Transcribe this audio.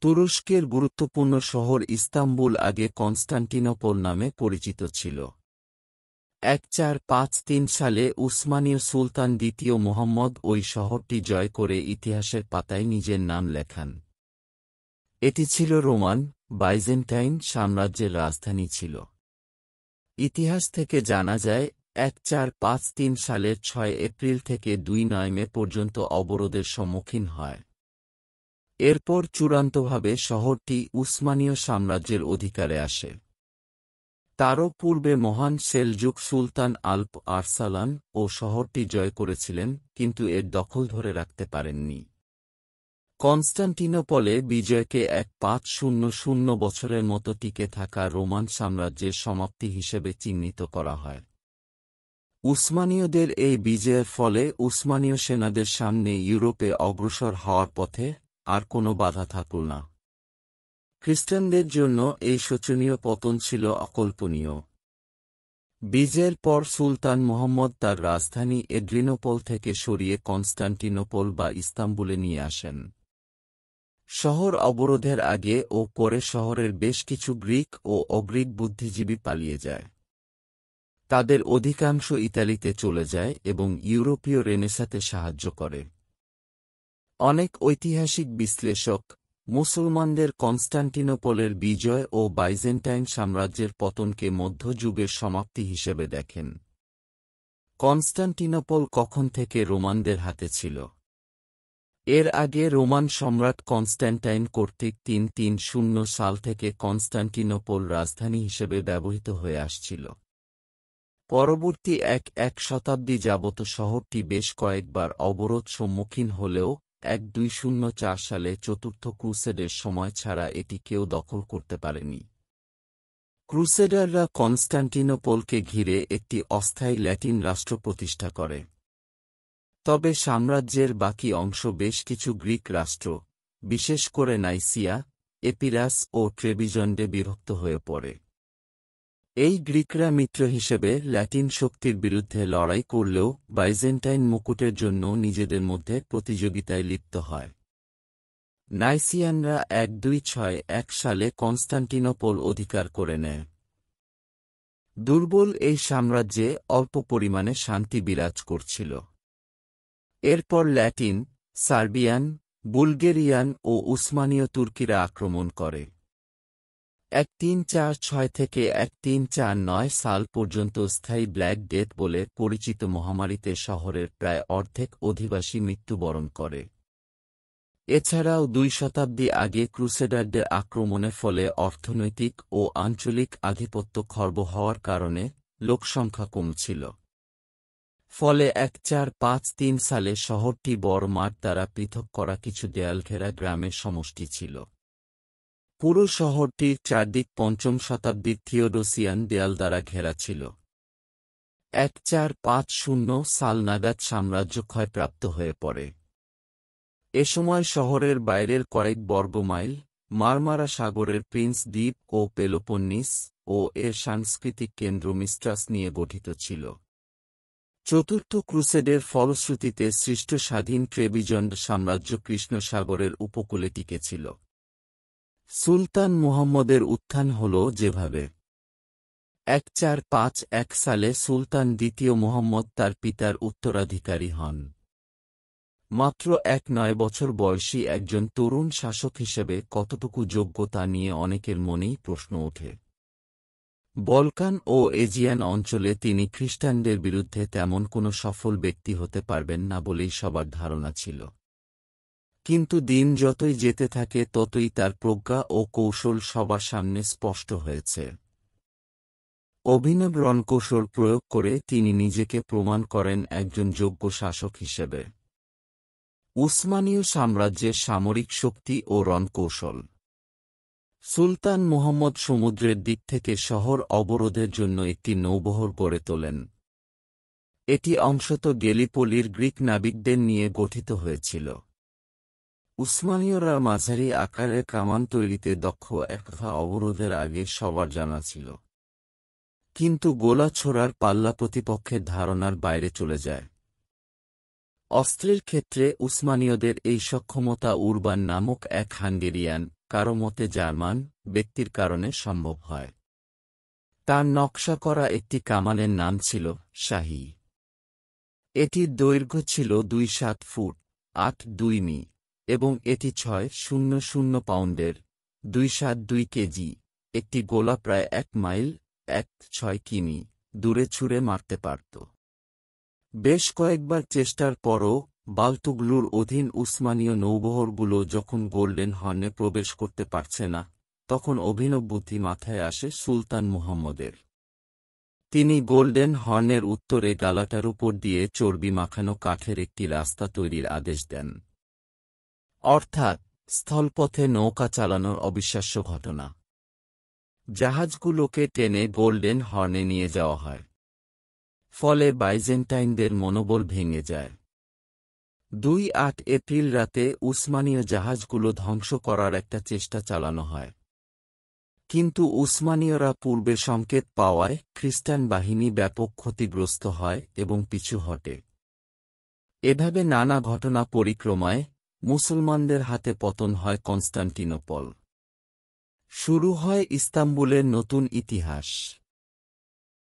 তুরস্কের গুরুত্বপূর্ণ শহর ইস্তাম্বুল আগে কনস্টান্টিনোপল নামে পরিচিত ছিল। 1453 সালে উসমানীয় সুলতান দ্বিতীয় মুহাম্মদ ওই শহরটি জয় করে ইতিহাসের পাতায় নিজের নাম লেখান। এটি ছিল রোমান বাইজেন্টাইন সাম্রাজ্যের রাজধানী ছিল। ইতিহাস থেকে জানা যায় 1453 সালের 6 এপ্রিল থেকে 2 মে পর্যন্ত অবরোধের সম্মুখীন হয়। এরপর চূড়ান্তভাবে শহরটি উসমানীয় সাম্রাজ্যের অধিকারে আসে। তারও পূর্বে মহান সেলজুক সুলতান আল্প আরসালান ও শহরটি জয় করেছিলেন, কিন্তু এর দখল ধরে রাখতে পারেননি। কনস্টান্টিনোপলে বিজয়কে 1500 বছরের মতো টিকে থাকা রোমান সাম্রাজ্যের সমাপ্তি হিসেবে চিহ্নিত করা হয়। উসমানীয়দের এই বিজয়ের ফলে উসমানীয় সেনাদের সামনে ইউরোপে অগ্রসর হওয়ার পথে আর কোনো বাধা থাকল না। খ্রিস্টানদের জন্য এই শোচনীয় পতন ছিল অকল্পনীয়। বিজয়ের পর সুলতান মুহাম্মদ তার রাজধানী এড্রিনোপল থেকে সরিয়ে কনস্টান্টিনোপল বা ইস্তাম্বুলে নিয়ে আসেন। শহর অবরোধের আগে ও পরে শহরের বেশ কিছু গ্রিক ও অগ্রিক বুদ্ধিজীবী পালিয়ে যায়। তাদের অধিকাংশ ইতালিতে চলে যায় এবং ইউরোপীয় রেনেসাঁতে সাহায্য করে। অনেক ঐতিহাসিক বিশ্লেষক মুসলমানদের কনস্টান্টিনোপলের বিজয় ও বাইজেন্টাইন সাম্রাজ্যের পতনকে মধ্যযুগের সমাপ্তি হিসেবে দেখেন। কনস্টান্টিনোপল কখন থেকে রোমানদের হাতে ছিল? এর আগে রোমান সম্রাট কনস্ট্যান্টাইন কর্তৃক 330 সাল থেকে কনস্টান্টিনোপল রাজধানী হিসেবে ব্যবহৃত হয়ে আসছিল। পরবর্তী এক শতাব্দী যাবত শহরটি বেশ কয়েকবার অবরোধ সম্মুখীন হলেও 1204 সালে চতুর্থ ক্রুসেডের সময় ছাড়া এটি কেউ দখল করতে পারেনি। ক্রুসেডাররা কনস্টান্টিনোপলকে ঘিরে একটি অস্থায়ী ল্যাটিন রাষ্ট্র প্রতিষ্ঠা করে। তবে সাম্রাজ্যের বাকি অংশ বেশ কিছু গ্রিক রাষ্ট্র, বিশেষ করে নাইসিয়া, এপিরাস ও ট্রেবিজন্ডে বিভক্ত হয়ে পড়ে। এই গ্রিকরা মিত্র হিসেবে ল্যাটিন শক্তির বিরুদ্ধে লড়াই করলেও বাইজেন্টাইন মুকুটের জন্য নিজেদের মধ্যে প্রতিযোগিতায় লিপ্ত হয়। নাইসিয়ানরা 1261 সালে কনস্টান্টিনোপল অধিকার করে নেয়। দুর্বল এই সাম্রাজ্যে অল্প পরিমাণে শান্তি বিরাজ করছিল। এরপর ল্যাটিন, সার্বিয়ান, বুলগেরিয়ান ও উসমানীয় তুর্কিরা আক্রমণ করে। 1346 থেকে 1349 সাল পর্যন্ত স্থায়ী ব্ল্যাক ডেথ বলে পরিচিত মহামারীতে শহরের প্রায় অর্ধেক অধিবাসী মৃত্যুবরণ করে। এছাড়াও 2 শতাব্দী আগে ক্রুসেডারদের আক্রমণের ফলে অর্থনৈতিক ও আঞ্চলিক আধিপত্য খর্ব হওয়ার কারণে লোকসংখ্যা কমছিল। ফলে 1453 সালে শহরটি বড় মাঠ দ্বারা পৃথক করা কিছু দেয়ালঘেরা গ্রামের সমষ্টি ছিল। পুরো শহরটির চারদিক 5ম শতাব্দীর থিওডোসিয়ান দেয়াল দ্বারা ঘেরা ছিল। 1450 সাল নাগাদ সাম্রাজ্য ক্ষয়প্রাপ্ত হয়ে পড়ে। এ সময় শহরের বাইরের কয়েক বর্গমাইল মারমারা সাগরের প্রিন্স দ্বীপ ও পেলোপন্নিস ও এর সাংস্কৃতিক কেন্দ্র মিস্ট্রাস নিয়ে গঠিত ছিল। চতুর্থ ক্রুসেডের ফলশ্রুতিতে সৃষ্ট স্বাধীন ট্রেবিজন্ড সাম্রাজ্য কৃষ্ণ সাগরের উপকূলে টিকেছিল। সুলতান মুহাম্মদের উত্থান হল যেভাবে 1451 সালে সুলতান দ্বিতীয় মুহাম্মদ তার পিতার উত্তরাধিকারী হন। মাত্র 9 বছর বয়সী একজন তরুণ শাসক হিসেবে কতটুকু যোগ্য তা নিয়ে অনেকের মনেই প্রশ্ন ওঠে। বলকান ও এজিয়ান অঞ্চলে তিনি খ্রিস্টানদের বিরুদ্ধে তেমন কোনো সফল ব্যক্তি হতে পারবেন না বলেই সবার ধারণা ছিল। কিন্তু দিন যতই যেতে থাকে ততই তার প্রজ্ঞা ও কৌশল সবার সামনে স্পষ্ট হয়েছে। অভিনব রণকৌশল প্রয়োগ করে তিনি নিজেকে প্রমাণ করেন একজন যোগ্য শাসক হিসেবে। উসমানীয় সাম্রাজ্যের সামরিক শক্তি ও রণকৌশল। সুলতান মুহাম্মদ সমুদ্রের দিক থেকে শহর অবরোধের জন্য একটি নৌবহর গড়ে তোলেন। এটি অংশত গেলিপোলির গ্রিক নাবিকদের নিয়ে গঠিত হয়েছিল। উসমানীয়রা মাঝারি আকারের কামান তৈরিতে দক্ষ, একথা অবরোধের আগে সবার জানা ছিল। কিন্তু গোলা ছোড়ার পাল্লা প্রতিপক্ষের ধারণার বাইরে চলে যায়। অস্ত্রের ক্ষেত্রে উসমানীয়দের এই সক্ষমতা উরবান নামক এক হাঙ্গেরিয়ান কারো মতে জার্মান ব্যক্তির কারণে সম্ভব হয়। তার নকশা করা একটি কামানের নাম ছিল শাহী। এটির দৈর্ঘ্য ছিল 2.7 ফুট 8.2 মি এবং এটি 600 পাউন্ডের 2.72 কেজি একটি গোলা প্রায় 1 মাইল 1.6 কিমি দূরে ছুঁড়ে মারতে পারত। বেশ কয়েকবার চেষ্টার পরও বালতুগলুর অধীন উসমানীয় নৌবহরগুলো যখন গোল্ডেন হর্নে প্রবেশ করতে পারছে না, তখন অভিনব বুদ্ধি মাথায় আসে সুলতান মুহাম্মদের। তিনি গোল্ডেন হর্নের উত্তরে গালাটার উপর দিয়ে চর্বি মাখানো কাঠের একটি রাস্তা তৈরির আদেশ দেন। অর্থাৎ স্থলপথে নৌকা চালানোর অবিশ্বাস্য ঘটনা। জাহাজগুলোকে টেনে গোল্ডেন হর্নে নিয়ে যাওয়া হয়। ফলে বাইজেন্টাইনদের মনোবল ভেঙে যায়। 2 এপ্রিল রাতে উসমানীয় জাহাজগুলো ধ্বংস করার একটা চেষ্টা চালানো হয়। কিন্তু উসমানীয়রা পূর্বে সংকেত পাওয়ায় খ্রিস্টান বাহিনী ব্যাপক ক্ষতিগ্রস্ত হয় এবং পিছু হটে। এভাবে নানা ঘটনা পরিক্রমায় মুসলমানদের হাতে পতন হয় কনস্টান্টিনোপল। শুরু হয় ইস্তাম্বুলের নতুন ইতিহাস।